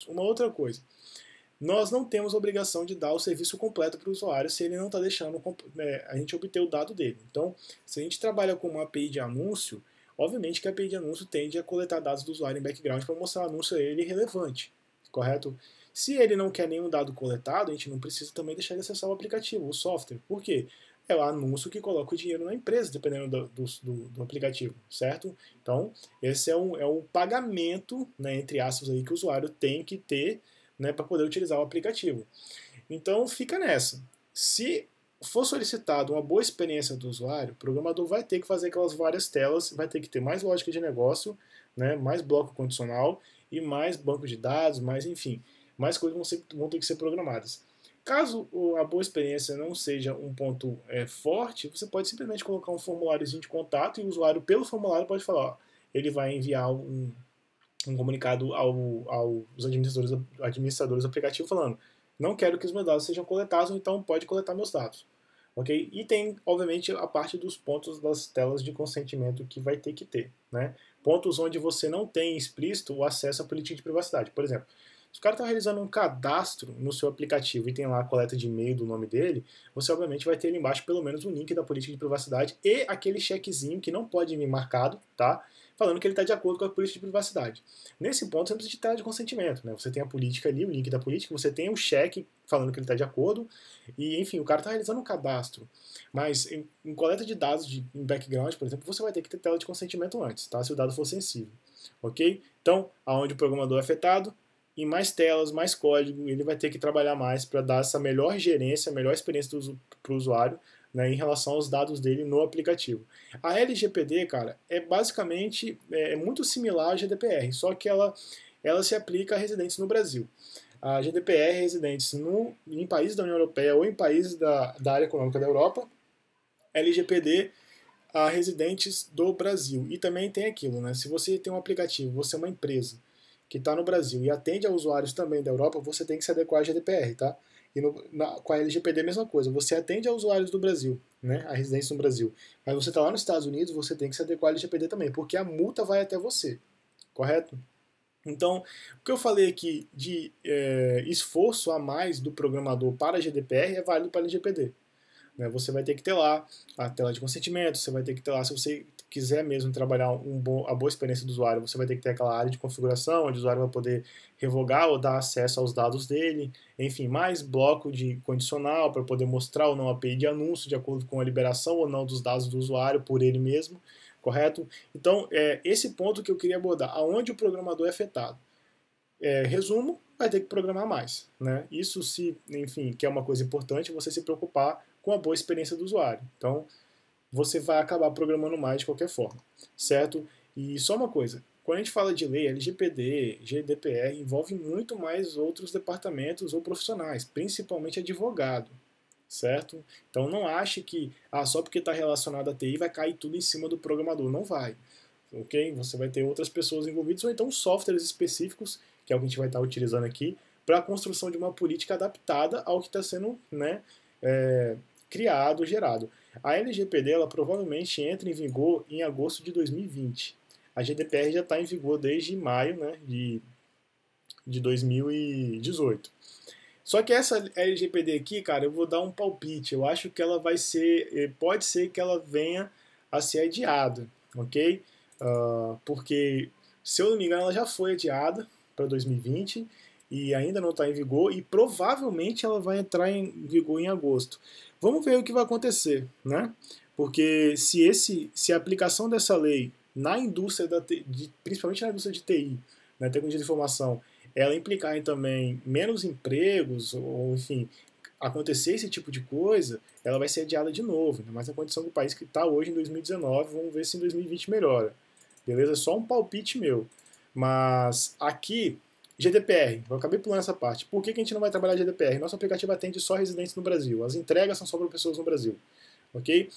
Uma outra coisa, nós não temos obrigação de dar o serviço completo para o usuário se ele não está deixando a gente obter o dado dele. Então, se a gente trabalha com uma API de anúncio, obviamente que a API de anúncio tende a coletar dados do usuário em background para mostrar o anúncio a ele relevante, correto? Se ele não quer nenhum dado coletado, a gente não precisa também deixar ele acessar o aplicativo, o software. Por quê? É o anúncio que coloca o dinheiro na empresa, dependendo do aplicativo, certo? Então, esse é um pagamento, né, entre aspas, aí, que o usuário tem que ter, né, para poder utilizar o aplicativo. Então, fica nessa. Se for solicitado uma boa experiência do usuário, o programador vai ter que fazer aquelas várias telas, vai ter que ter mais lógica de negócio, né, mais bloco condicional e mais banco de dados, mais, enfim, mais coisas vão ter que ser programadas. Caso a boa experiência não seja um ponto forte, você pode simplesmente colocar um formuláriozinho de contato e o usuário, pelo formulário, pode falar, ó, ele vai enviar um comunicado aos administradores do aplicativo falando: não quero que os meus dados sejam coletados, então pode coletar meus dados. Ok? E tem, obviamente, a parte dos pontos das telas de consentimento que vai ter que ter. Né? Pontos onde você não tem explícito o acesso à política de privacidade. Por exemplo, se o cara está realizando um cadastro no seu aplicativo e tem lá a coleta de e-mail do nome dele, você obviamente vai ter ali embaixo pelo menos um link da política de privacidade e aquele chequezinho que não pode vir marcado, tá? Falando que ele está de acordo com a política de privacidade. Nesse ponto, você não precisa de tela de consentimento. Né? Você tem a política ali, o link da política, você tem o cheque falando que ele está de acordo, e enfim, o cara está realizando um cadastro. Mas em coleta de dados em background, por exemplo, você vai ter que ter tela de consentimento antes, tá? Se o dado for sensível. Ok? Então, aonde o programador é afetado, em mais telas, mais código, ele vai ter que trabalhar mais para dar essa melhor gerência, melhor experiência para o usuário, né, em relação aos dados dele no aplicativo. A LGPD, cara, é basicamente muito similar à GDPR, só que ela se aplica a residentes no Brasil. A GDPR é residentes em países da União Europeia ou em países da área econômica da Europa. LGPD a residentes do Brasil. E também tem aquilo, né? Se você tem um aplicativo, você é uma empresa que está no Brasil e atende a usuários também da Europa, você tem que se adequar à GDPR, tá? E com a LGPD é a mesma coisa. Você atende a usuários do Brasil, né? A residência no Brasil. Mas você está lá nos Estados Unidos, você tem que se adequar à LGPD também, porque a multa vai até você, correto? Então, o que eu falei aqui de esforço a mais do programador para a GDPR é válido para a LGPD. Né? Você vai ter que ter lá a tela de consentimento, você vai ter que ter lá, se você quiser mesmo trabalhar a boa experiência do usuário, você vai ter que ter aquela área de configuração, onde o usuário vai poder revogar ou dar acesso aos dados dele, enfim, mais bloco de condicional para poder mostrar ou não a API de anúncio de acordo com a liberação ou não dos dados do usuário por ele mesmo, correto? Então, esse ponto que eu queria abordar, aonde o programador é afetado. Resumo, vai ter que programar mais. Né? Isso se, enfim, que é uma coisa importante, você se preocupar com a boa experiência do usuário. Então, você vai acabar programando mais de qualquer forma, certo? E só uma coisa, quando a gente fala de lei, LGPD, GDPR, envolve muito mais outros departamentos ou profissionais, principalmente advogado, certo? Então não ache que só porque está relacionado à TI vai cair tudo em cima do programador, não vai. Ok? Você vai ter outras pessoas envolvidas ou então softwares específicos, que é o que a gente vai estar utilizando aqui, para a construção de uma política adaptada ao que está sendo, né, criado, gerado. A LGPD ela provavelmente entra em vigor em agosto de 2020. A GDPR já está em vigor desde maio, né, de 2018. Só que essa LGPD aqui, cara, eu vou dar um palpite. Eu acho que ela vai ser, pode ser que ela venha a ser adiada, ok? Porque, se eu não me engano, ela já foi adiada para 2020 e ainda não está em vigor e provavelmente ela vai entrar em vigor em agosto. Vamos ver o que vai acontecer, né? Porque se a aplicação dessa lei na indústria principalmente na indústria de TI, né, tecnologia de informação, ela implicar em também menos empregos ou enfim acontecer esse tipo de coisa, ela vai ser adiada de novo. Mas na condição do país que está hoje em 2019, vamos ver se em 2020 melhora. Beleza? É só um palpite meu. Mas aqui, GDPR, eu acabei pulando essa parte. Por que a gente não vai trabalhar GDPR? Nosso aplicativo atende só residentes no Brasil. As entregas são só para pessoas no Brasil. Ok?